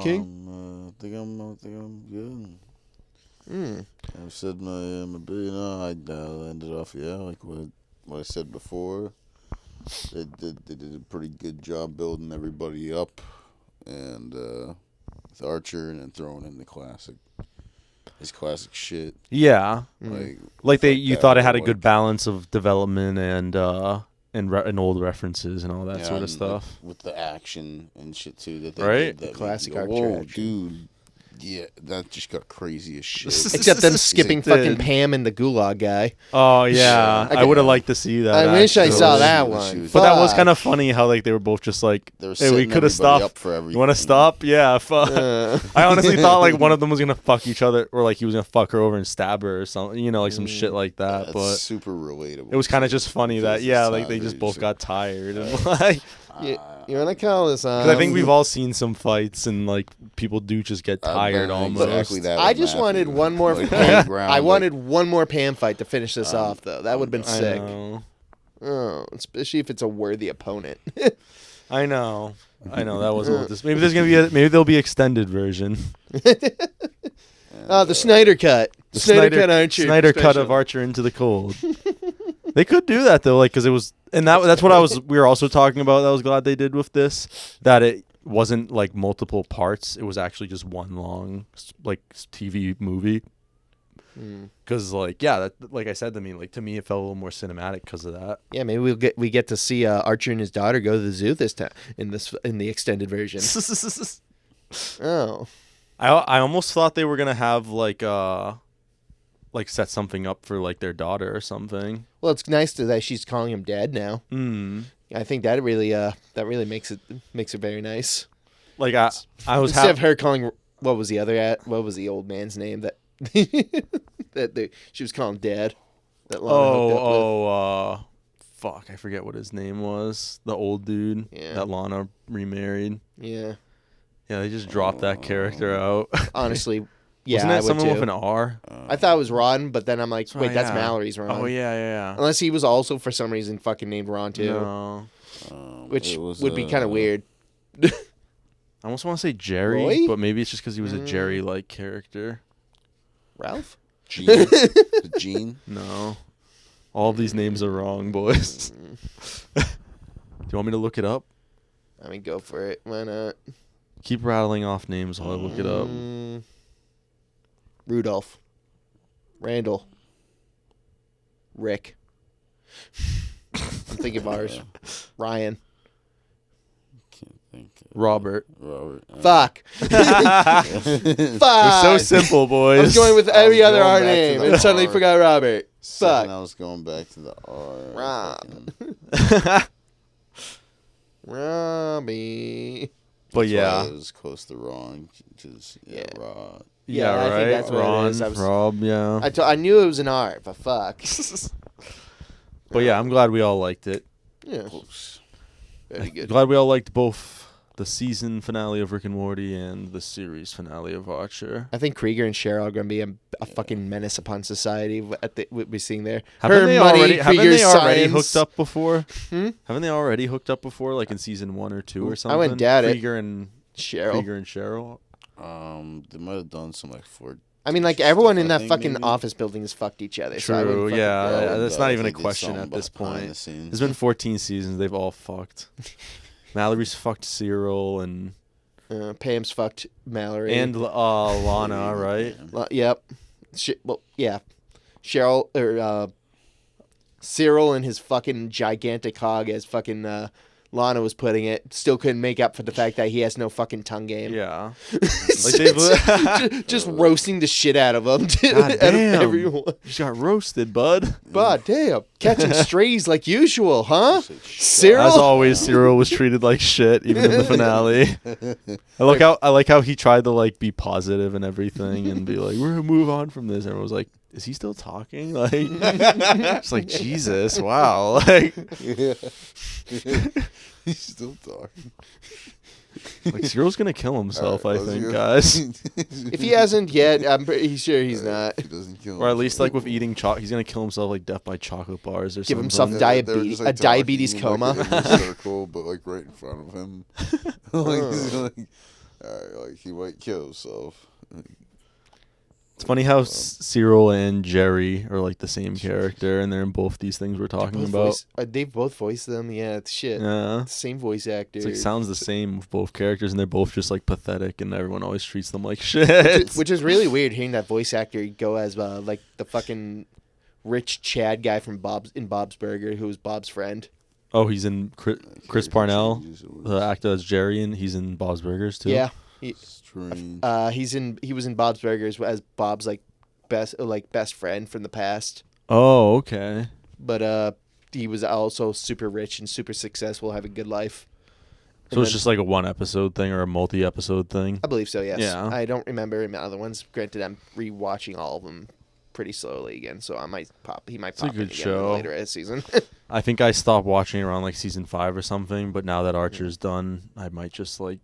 King? I think I'm good. Mm. I've said my bit. I'll end it off. Yeah, like what I said before. They did a pretty good job building everybody up, and with Archer, and then throwing in his classic shit. Yeah. Like you that, thought it had a like- good balance of development and old references and all that sort of and, stuff. like, with the action and shit too. That they Right? did, that The made classic you go, Archer whoa, action. dude. Yeah, that just got crazy as shit. Except them skipping fucking Did. Pam and the Gulag guy. Oh yeah, Yeah. I would have liked to see that. I wish I actually. saw She that was- one. But that was Fuck. kind of funny how like they were both just like, They were hey, we setting could have everybody stopped. up for everything. You want to stop? Yeah. Fuck. I honestly thought like one of them was gonna fuck each other, or like he was gonna fuck her over and stab her or something. You know, like some shit like that. That's But super relatable. it was kind of too, just funny because that yeah, it's like not they just very both sick. got tired and like. You want to call this on? Because I think we've all seen some fights and like people do just get I've tired done almost. exactly that I with just wanted Matthew. one more. Like, Pam. on the ground, I like, wanted one more Pam fight to finish this off, though. That would have been I sick. know. Oh, especially if it's a worthy opponent. I know. That wasn't. This. Maybe there's gonna be. Maybe there'll be extended version. Oh, the Snyder cut. The Snyder cut Archer. Snyder cut special. of Archer Into the Cold. They could do that though, like because it was, and that's what we were also talking about. That I was glad they did with this. That it wasn't like multiple parts. It was actually just one long like TV movie. Because like like I said, to me it felt a little more cinematic because of that. Yeah, maybe we get to see Archer and his daughter go to the zoo this time in the extended version. Oh, I almost thought they were gonna have like set something up for like their daughter or something. well, it's nice that she's calling him dad now. I think that really makes it very nice. Like I was Instead of her calling what was the old man's name that she was calling dad. That Lana hooked up with. Fuck, I forget what his name was. The old dude that Lana remarried. Yeah, Yeah, they just dropped that character out. honestly, yeah, Wasn't I it would someone too. with an R? I thought it was Ron, but then I'm like, wait, that's yeah. Mallory's Ron. Oh yeah. Unless he was also for some reason fucking named Ron too, No. which it was, would be kind of weird. I almost want to say Jerry, Roy? but maybe it's just because he was a Jerry-like character. Ralph? Gene. Gene. No. All of these names are wrong, boys. Do you want me to look it up? I mean, go for it. Why not? Keep rattling off names while I look it up. Rudolph. Randall. Rick. I'm thinking of ours. Ryan. Can't think. Robert. Robert. Fuck. Fuck. It was so simple, boys. I was going with I was every other going R back to name the and suddenly R. forgot Robert. Second, Fuck. I was going back to the R. Rob. Robbie. But That's why yeah. it was close to wrong. Just Yeah. Rod. Yeah, I right. think that's what it Ron, is. I was- Rob, yeah. I knew it was an R, but fuck. But yeah, I'm glad we all liked it. Yeah. Close. Very good. Glad we all liked both the season finale of Rick and Morty and the series finale of Archer. I think Krieger and Cheryl are going to be a fucking menace upon society what we're seeing there. Haven't they already Krieger's hooked science. up before? Hmm? Haven't they already hooked up before, like in season 1 or 2 or something? I wouldn't doubt it. Krieger and Cheryl. Cheryl. They might have done some like Ford. I mean, like, stuff, everyone in I that think, fucking maybe. office building has fucked each other. So I True, wouldn't yeah. fucking doubt it. That's not even a They did question something at this behind point. the scenes. There's been 14 seasons. They've all fucked. Mallory's fucked Cyril and Pam's fucked Mallory. Lana, right? Yep. Well, yeah. Cheryl, or Cyril and his fucking gigantic hog as fucking Lana was putting it, still couldn't make up for the fact that he has no fucking tongue game. Yeah. Just roasting the shit out of him. God Out of damn. everyone. You just got roasted, bud. God damn. Catching strays like usual, huh? Cyril? As always, Cyril was treated like shit, even in the finale. I like how he tried to like be positive and everything and be like, we're gonna move on from this. And everyone was like, is he still talking? Like, it's like, Jesus, wow. Like, He's still talking. like Cyril's gonna kill himself, All right, I think, go. guys. If he hasn't yet, I'm pretty sure he's not. He doesn't kill Or at least himself. like with eating he's gonna kill himself like death by chocolate bars or Give something. himself They were just, a diabetes talking, coma. Like, in a circle, but like right in front of him. Like, he's like, all right, like he might kill himself. It's funny how Cyril and Jerry are like the same character, and they're in both these things we're talking about. They've both voiced them. Yeah, it's shit. Yeah. Same voice actor. It's like sounds the same with both characters, and they're both just like pathetic, and everyone always treats them like shit. Which is really weird hearing that voice actor go as like the fucking rich Chad guy from Bob's Burger, who was Bob's friend. Oh, he's in Chris Parnell, the actor that's Jerry, and he's in Bob's Burgers too. Yeah, Strange. he was in Bob's Burgers as Bob's like best friend from the past. Oh, okay. But he was also super rich and super successful, having a good life. So it's just like a one episode thing or a multi-episode thing. I believe so. Yes. Yeah. I don't remember him other ones. Granted, I'm rewatching all of them pretty slowly again, so He might pop a in good again show. later this season. I think I stopped watching around like season 5 or something, but now that Archer's done, I might just like.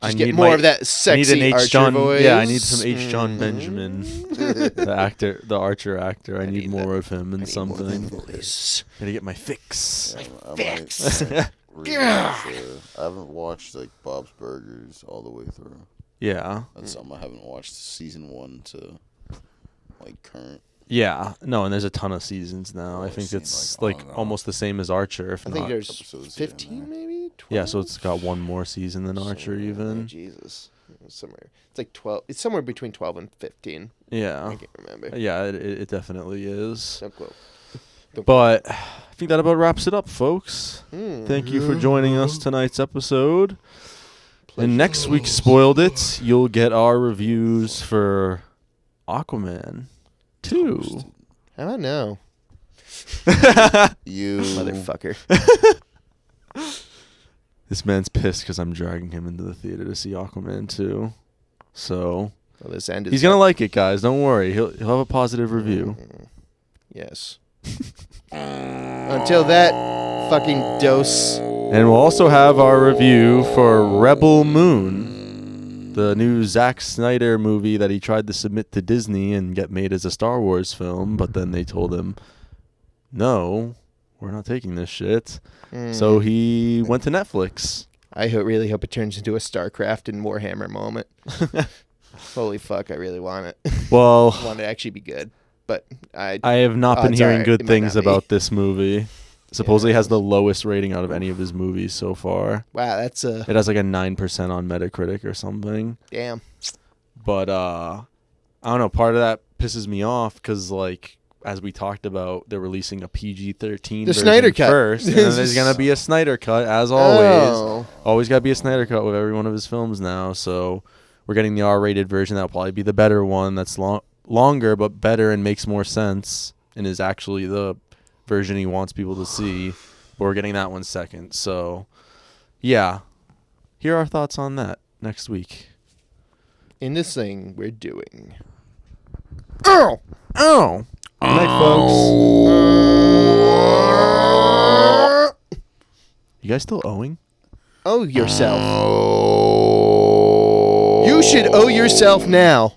Just get more of that sexy I need an Archer H. John, voice. Yeah, I need some H. John Benjamin, the Archer actor. I need more of him in something. Gotta get my fix. I Fix. might rewatch, I haven't watched like Bob's Burgers all the way through. Yeah. That's something I haven't watched season 1 to like current. Yeah. No, and there's a ton of seasons now. Oh, I think it it's seems like like, oh, no. almost the same as Archer, if I not. think there's episodes 15, in there. maybe 12. Yeah, so it's got one more season than Archer Oh, even. Jesus, somewhere it's like 12. It's somewhere between 12 and 15. I Yeah. can't remember. Yeah, it definitely is. Don't quote. But I think that about wraps it up, folks. Thank you for joining us tonight's episode. And next week, Spoiled It, you'll get our reviews for Aquaman 2. How about now, You motherfucker? This man's pissed because I'm dragging him into the theater to see Aquaman 2. So Well, this end is he's going to like it, guys. Don't worry. He'll have a positive review. Yes. Until that fucking dose. And we'll also have our review for Rebel Moon, the new Zack Snyder movie that he tried to submit to Disney and get made as a Star Wars film, but then they told him, no, we're not taking this shit. So he went to Netflix. I really hope it turns into a StarCraft and Warhammer moment. Holy fuck, I really want it. Well, I want it to actually be good. But I have not been odds hearing are good it might things not be. about this movie. Supposedly has the lowest rating out of any of his movies so far. Wow, that's It has like a 9% on Metacritic or something. damn. But I don't know, part of that pisses me off because like as we talked about, they're releasing a PG-13 The version Snyder Cut. first, and then there's gonna be a Snyder Cut as always. Oh. Always gotta be a Snyder Cut with every one of his films now. So we're getting the R-rated version. That'll probably be the better one. That's longer but better and makes more sense and is actually the version he wants people to see. But we're getting that one second. So yeah, here are our thoughts on that next week. In this thing we're doing. Oh. Good night, folks. You guys still owing? Owe yourself. You should owe yourself now.